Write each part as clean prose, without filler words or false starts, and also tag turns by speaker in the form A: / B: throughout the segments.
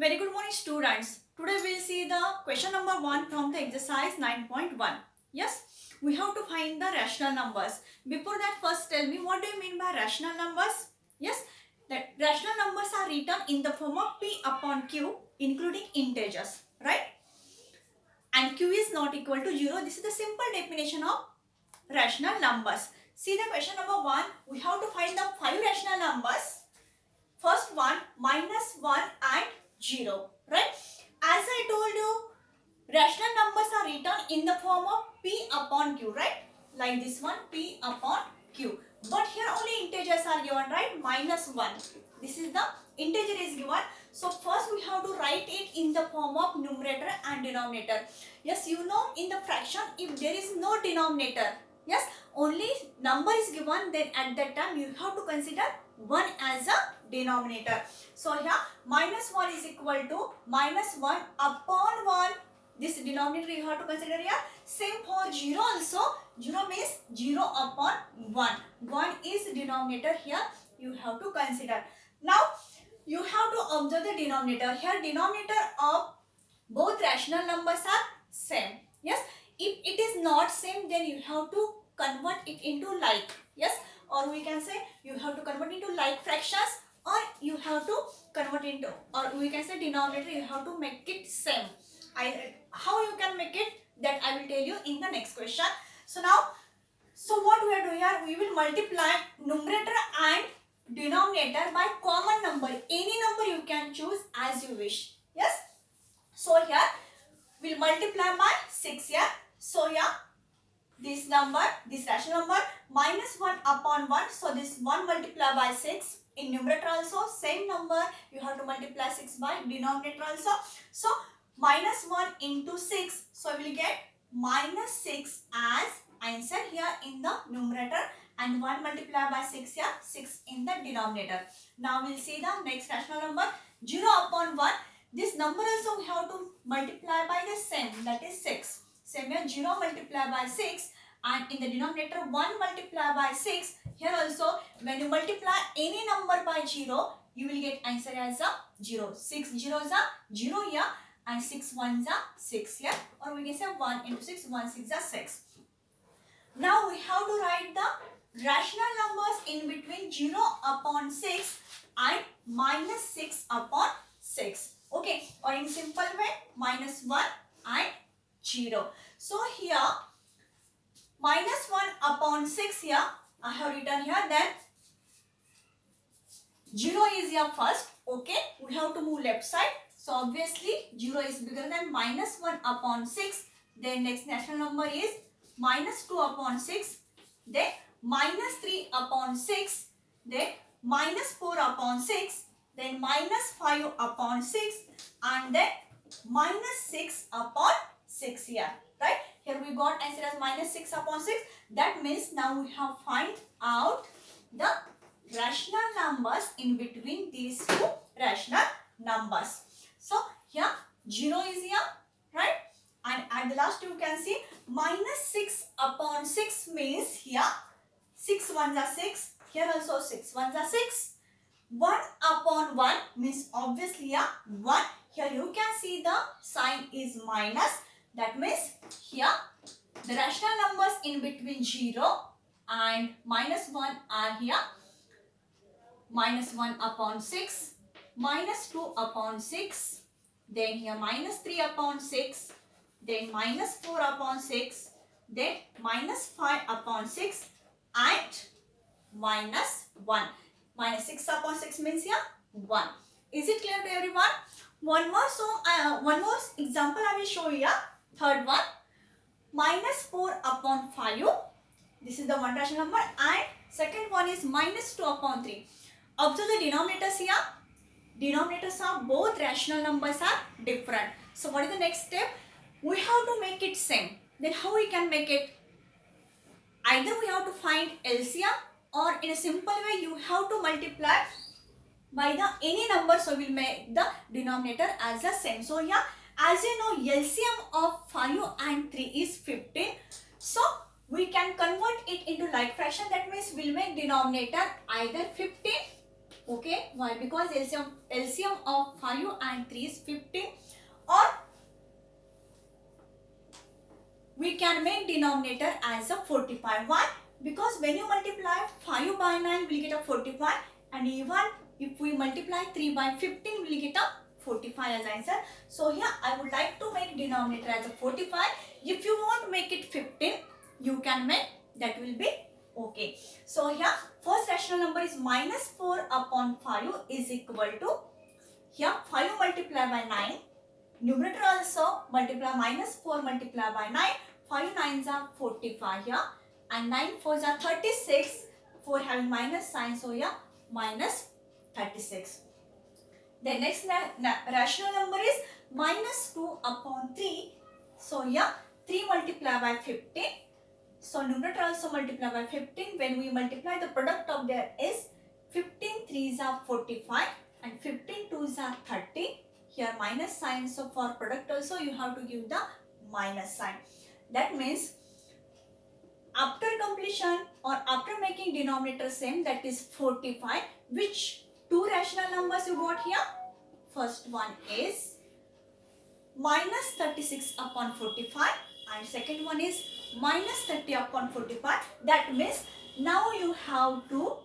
A: Very good morning, students. Today we'll see the question number 1 from the exercise 9.1. Yes, we have to find the rational numbers. Before that, first tell me what do you mean by rational numbers? Yes, that rational numbers are written in the form of P upon Q, including integers, right? And Q is not equal to 0. This is the simple definition of rational numbers. See the question number 1. We have to find the 5 rational numbers. First one, minus 1 and 0, right? As I told you, rational numbers are written in the form of P upon Q, right? Like this one, P upon Q. But here only integers are given, right? Minus 1. This is the integer is given. So first we have to write it in the form of numerator and denominator. Yes, you know in the fraction, if there is no denominator, yes, only number is given, then at that time you have to consider 1 as a denominator. So here minus 1 is equal to minus 1 upon 1. This denominator you have to consider here. Same for 0 also. 0 means 0 upon 1. 1 is denominator here. You have to consider. Now you have to observe the denominator. Here denominator of both rational numbers are same. Yes. If it is not same, then you have to convert it into like. Yes. Or we can say you have to convert into like fractions, or you have to convert into, or we can say denominator you have to make it same. How you can make it, that I will tell you in the next question. So now, so what we are doing here, we will multiply numerator and denominator by common number. Any number you can choose as you wish. Yes. So here we'll multiply by 6 here. So here this number, this rational number, minus 1 upon 1. So this 1 multiplied by 6. In numerator also same number you have to multiply 6 by denominator also. So minus 1 into 6. So we will get minus 6 as answer here in the numerator, and 1 multiplied by 6 here, 6 in the denominator. Now we will see the next rational number, 0 upon 1. This number also we have to multiply by the same, that is 6. Same here, 0 multiplied by 6, and in the denominator 1 multiplied by 6. Here also when you multiply any number by 0, you will get answer as a 0. 6 zeros are 0 here, and 6 ones are 6 here, or we can say 1 into 6, 1 6 are 6. Now we have to write the rational numbers in between 0 upon 6 and minus 6 upon 6. Okay, or in simple way, minus 1 and 0. So here minus 1 upon 6 here I have written here, then 0 is here first. Okay, we have to move left side. So obviously 0 is bigger than minus 1 upon 6. Then next natural number is minus 2 upon 6. Then minus 3 upon 6. Then minus 4 upon 6. Then minus 5 upon 6. And then minus 6 upon 6 here. Right? Here we got answer as minus 6 upon 6. That means now we have find out the rational numbers in between these two rational numbers. So here 0 is here, right? And at the last you can see minus 6 upon 6 means here 6 ones are 6. Here also 6 ones are 6. 1 upon 1 means obviously here 1. Here you can see the sign is minus. That means here the rational numbers in between 0 and minus 1 are here minus 1 upon 6, minus 2 upon 6, then here minus 3 upon 6, then minus 4 upon 6, then minus 5 upon 6 and minus 1. Minus 6 upon 6 means here 1. Is it clear to everyone? One more example I will show you. Third one, minus 4 upon 5. This is the one rational number, and second one is minus 2 upon 3. Observe the denominators here. Denominators are both rational numbers are different. So what is the next step? We have to make it same. Then how we can make it? Either we have to find LCM, or in a simple way you have to multiply by the any number, so we'll make the denominator as the same. So here, as you know, LCM of 5 and 3 is 15. So we can convert it into like fraction. That means we'll make denominator either 15 Okay, why? Because LCM of 5 and 3 is 15, or we can make denominator as a 45. Why? Because when you multiply 5 by 9, we'll get a 45, and even if we multiply 3 by 15, we'll get a 45 as answer. So here I would like to make denominator as a 45. If you want to make it 15, you can make, that will be okay. So here first rational number is minus 4 upon 5 is equal to, here 5 multiplied by 9, numerator also multiply minus 4 multiplied by 9, 5 9s are 45 here, and 9 4s are 36, 4 having minus sign, so here minus 36. The next rational number is minus 2 upon 3. So here 3 multiplied by 15. So numerator also multiply by 15. When we multiply, the product of there is 15 3s are 45 and 15 2s are 30. Here minus sign. So for product also you have to give the minus sign. That means after completion or after making denominator same, that is 45, which two rational numbers you got here? First one is minus 36 upon 45 and second one is minus 30 upon 45. That means now you have to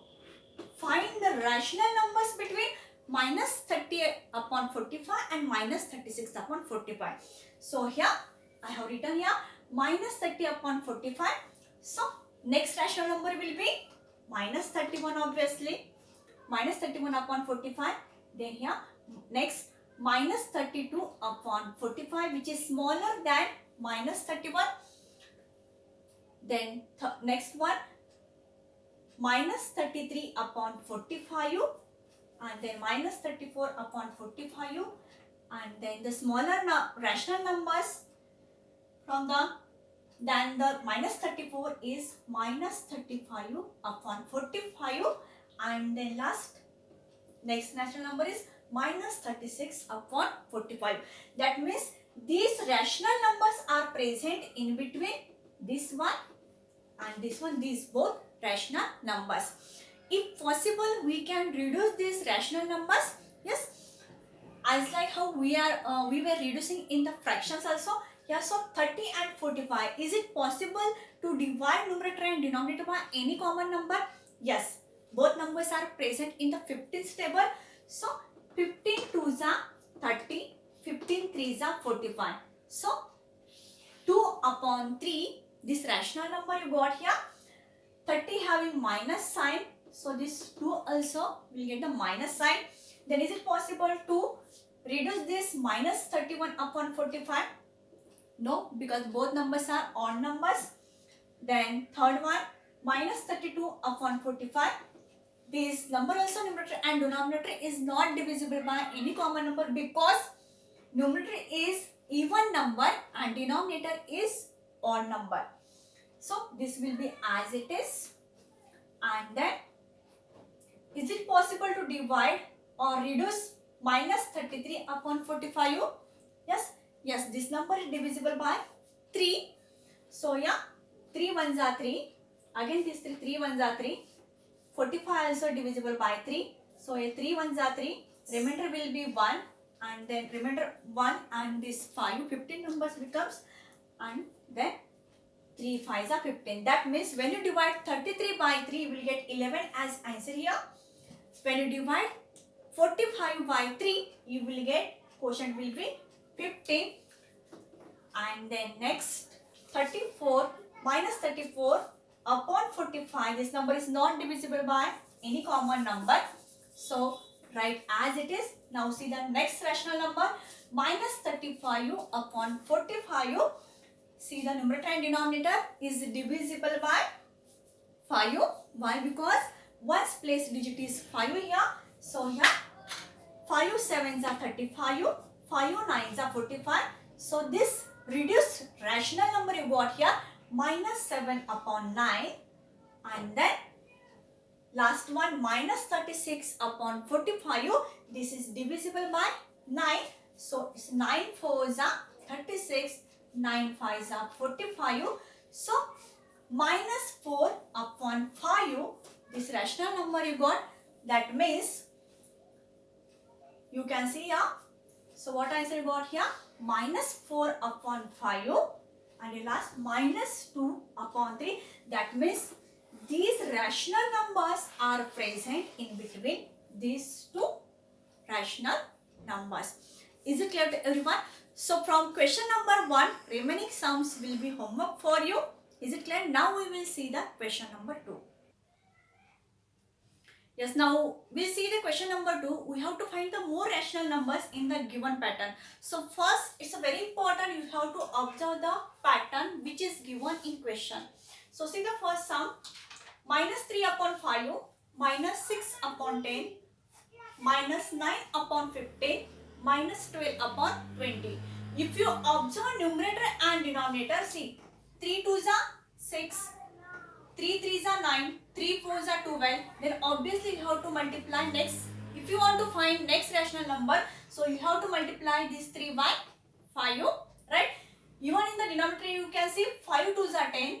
A: find the rational numbers between minus 30 upon 45 and minus 36 upon 45. So here I have written here minus 30 upon 45. So next rational number will be minus 31 obviously. Minus 31 upon 45. Then here next minus 32 upon 45, which is smaller than minus 31. Then next one minus 33 upon 45 and then minus 34 upon 45, and then the smaller rational numbers from the minus 34 is minus 35 upon 45, and then next rational number is minus 36 upon 45. That means these rational numbers are present in between this one and this one, these both rational numbers. If possible, we can reduce these rational numbers. Yes, as like how we were reducing in the fractions also. Yeah, so 30 and 45. Is it possible to divide numerator and denominator by any common number? Yes, both numbers are present in the 15th table. So 15 2s are 30, 15 3s are 45. So 2 upon 3, this rational number you got here, 30 having minus sign. So this 2 also will get the minus sign. Then is it possible to reduce this minus 31 upon 45? No, because both numbers are odd numbers. Then third one, minus 32 upon 45. This number also, numerator and denominator, is not divisible by any common number because numerator is even number and denominator is odd number. So this will be as it is. And then is it possible to divide or reduce minus 33 upon 45? Yes. Yes, this number is divisible by 3. So yeah, 3 1s are 3. Again this 3 1s are 3. 45 also divisible by 3. So 3 1s are 3. Remainder will be 1. And then remainder 1 and this 5. 15 numbers becomes. And then 3 5s are 15. That means when you divide 33 by 3, you will get 11 as answer here. When you divide 45 by 3, you will get quotient will be 15. And then next 34 minus 34 upon 45. This number is not divisible by any common number. So write as it is. Now see the next rational number, minus 35 upon 45. See the numerator and denominator is divisible by 5. Why? Because one's place digit is 5 here. So here 5 7s are 35, 5 9s are 45. So this reduced rational number you got here, minus 7 upon 9, and then last one minus 36 upon 45. This is divisible by 9. So it's 9 4s are 36, 9 5s are 45. So minus 4 upon 5, this rational number you got. That means you can see here. So what answer got here? Minus 4 upon 5 and last minus 2 upon 3. That means these rational numbers are present in between these two rational numbers. Is it clear to everyone? So from question number 1, remaining sums will be homework for you. Is it clear? Now we will see the question number 2. Yes, now we'll see the question number 2. We have to find the more rational numbers in the given pattern. So first, it's a very important, you have to observe the pattern which is given in question. So see the first sum, minus 3 upon 5, minus 6 upon 10, minus 9 upon 15, minus 12 upon 20. If you observe numerator and denominator, see 3 2s are 6, 3 3s are 9, 3 4s are 12. Then obviously you have to multiply next. If you want to find next rational number, so you have to multiply this 3 by 5, right? Even in the denominator you can see 5 2s are 10,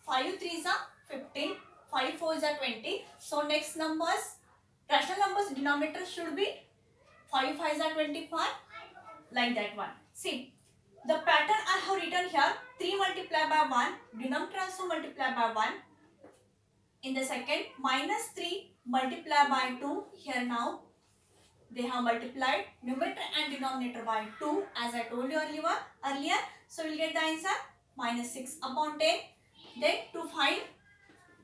A: 5 3s are 15, 5 4s are 20. So next numbers, rational numbers denominator should be 5 5s are 25, like that one. See, the pattern I have written here, 3 multiplied by 1, denominator also multiplied by 1. In the second, minus 3 multiplied by 2, here now they have multiplied numerator and denominator by 2 as I told you earlier. So we'll get the answer minus 6 upon 10. Then to find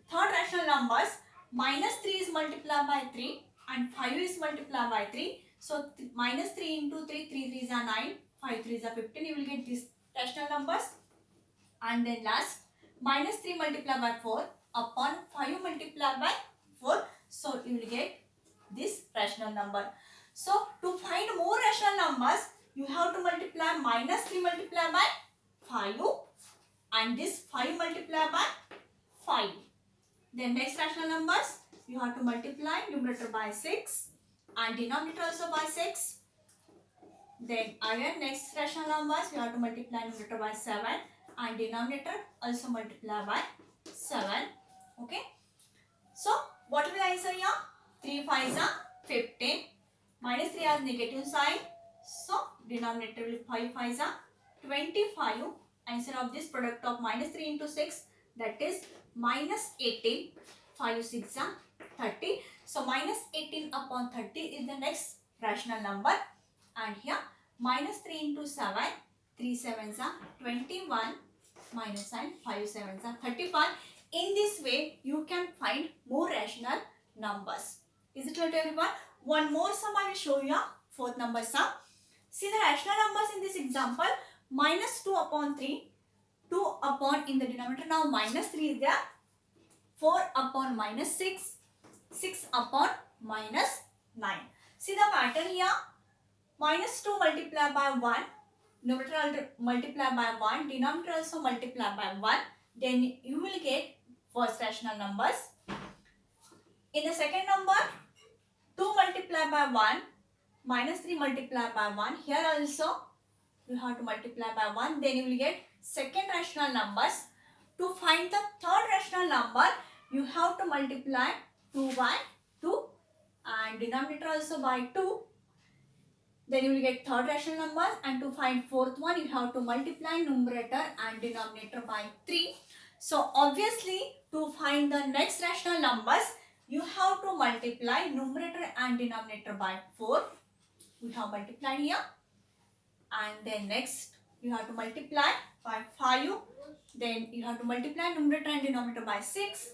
A: third rational numbers, minus 3 is multiplied by 3 and 5 is multiplied by 3. So minus 3 into 3, 3 3s are 9, 5 3s are 15. You will get these rational numbers. And then last, minus 3 multiplied by 4 upon 5 multiplied by 4. So you will get this rational number. So to find more rational numbers, you have to multiply minus 3 multiplied by 5 and this 5 multiplied by 5. Then next rational numbers, you have to multiply numerator by 6 and denominator also by 6. Then again next rational numbers, you have to multiply numerator by 7 and denominator also multiply by 7. Okay. So what will I answer here? 3 5s are 15. Minus 3 has negative sign. So denominator will 5 5s are 25. Answer of this product of minus 3 into 6, that is minus 18. 5 6 are 30. So minus 18 upon 30 is the next rational number. And here minus 3 into 7, 3 7s are 21, minus sign 5 7s are 35. In this way you can find more rational numbers. Is it clear to everyone? One more sum I will show you, fourth number sum. See the rational numbers in this example, minus 2 upon 3, 2 upon in the denominator, now minus 3 is there, 4 upon minus 6, 6 upon minus 9. See the pattern here, minus 2 multiplied by 1, numerator multiplied by 1, denominator also multiplied by 1. Then you will get first rational numbers. In the second number, 2 multiplied by 1, minus 3 multiplied by 1. Here also you have to multiply by 1. Then you will get second rational numbers. To find the third rational number, you have to multiply 2 by 2 and denominator also by 2. Then you will get third rational numbers, and to find fourth one, you have to multiply numerator and denominator by 3. So obviously to find the next rational numbers, you have to multiply numerator and denominator by 4. We have multiplied here. And then next you have to multiply by 5. Then you have to multiply numerator and denominator by 6.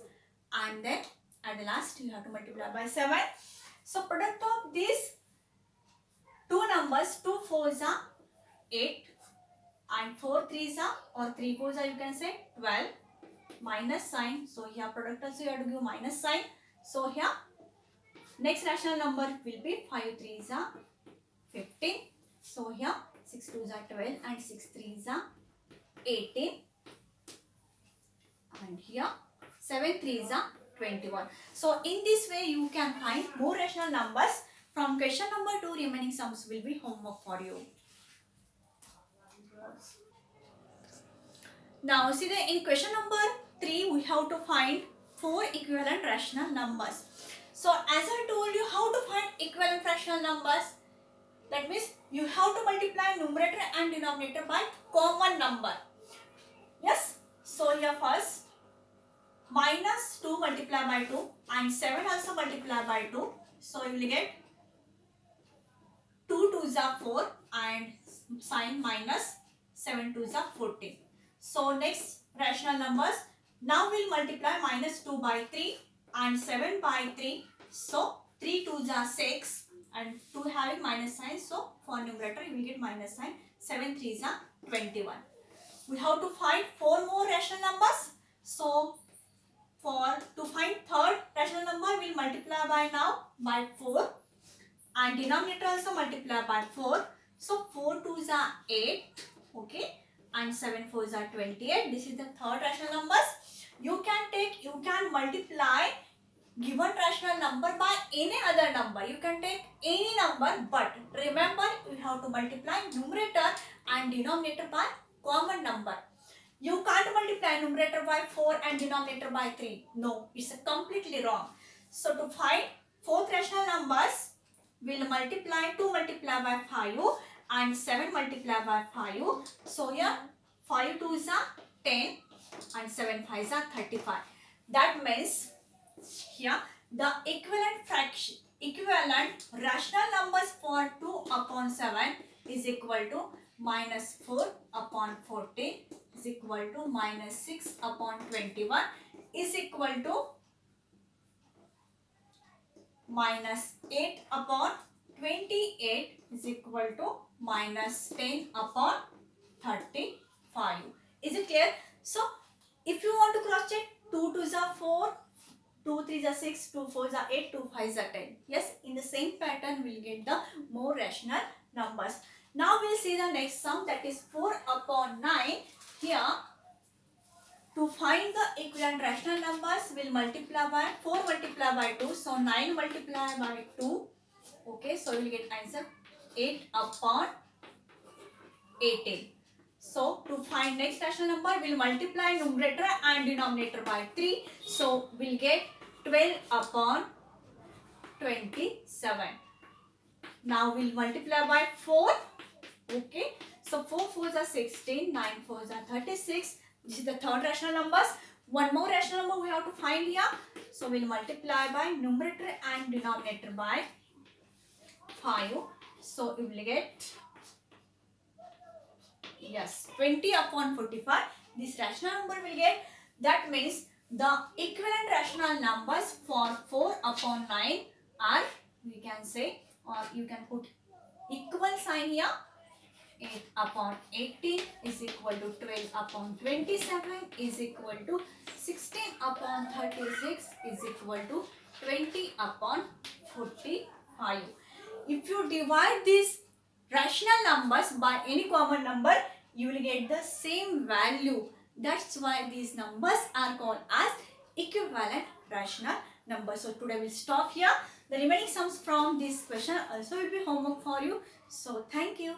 A: And then at the last you have to multiply by 7. So product of these two numbers, 2 4s are 8 and 4 3s are, or 3 4s are, you can say 12, minus sign. So here product also you have to give minus sign. So here next rational number will be 5 3s are 15. So here 6 2s are 12 and 6 3s are 18. And here 7 3s are 21. So in this way you can find more rational numbers. From question number 2, remaining sums will be homework for you. Now see that in question number 3 we have to find 4 equivalent rational numbers. So as I told you how to find equivalent rational numbers, That means you have to multiply numerator and denominator by common number. Yes. So here first minus 2 multiplied by 2 and 7 also multiplied by 2. So you will get 2 2s are 4 and sign minus 7 2s are 14. So next rational numbers. Now we'll multiply minus 2 by 3 and 7 by 3. So 3 2s are 6 and 2 having minus sign. So for numerator you will get minus sign. 7 3s are 21. We have to find 4 more rational numbers. So to find third rational number, we'll multiply by now by 4 and denominator also multiply by 4. So 4 2s are 8, okay, and 7 4s are 28. This is the third rational numbers. You can multiply given rational number by any other number. You can take any number, but remember you have to multiply numerator and denominator by common number. You can't multiply numerator by 4 and denominator by 3. No, it's completely wrong. So to find fourth rational numbers, we'll multiply 2 multiply by 5 and 7 multiply by 5. So here 5 2s are 10 and 7 5s are 35. That means here the equivalent rational numbers for 2 upon 7 is equal to minus 4 upon 14 is equal to minus 6 upon 21 is equal to minus 8 upon 28 is equal to minus 10 upon 35. Is it clear? So if you want to cross check, 2 2s are 4, 2 3s are 6, 2 4s are 8, 2 5s are 10. Yes, in the same pattern we'll get the more rational numbers. Now we'll see the next sum, that is 4 upon 9. Here to find the equivalent rational numbers, we'll multiply by 4 multiply by 2. So 9 multiply by 2. Okay, so we'll get answer 8 upon 18. So to find next rational number, we'll multiply numerator and denominator by 3. So we'll get 12 upon 27. Now we'll multiply by 4. Okay, so 4 4s are 16, 9 4s are 36. This is the third rational numbers. One more rational number we have to find here. So we'll multiply by numerator and denominator by 5. So we will get, yes, 20 upon 45. This rational number will get. That means the equivalent rational numbers for 4 upon 9 are, we can say, or you can put equal sign here. 8 upon 18 is equal to 12 upon 27 is equal to 16 upon 36 is equal to 20 upon 45. If you divide these rational numbers by any common number, you will get the same value. That's why these numbers are called as equivalent rational numbers. So today we'll stop here. The remaining sums from this question also will be homework for you. So thank you.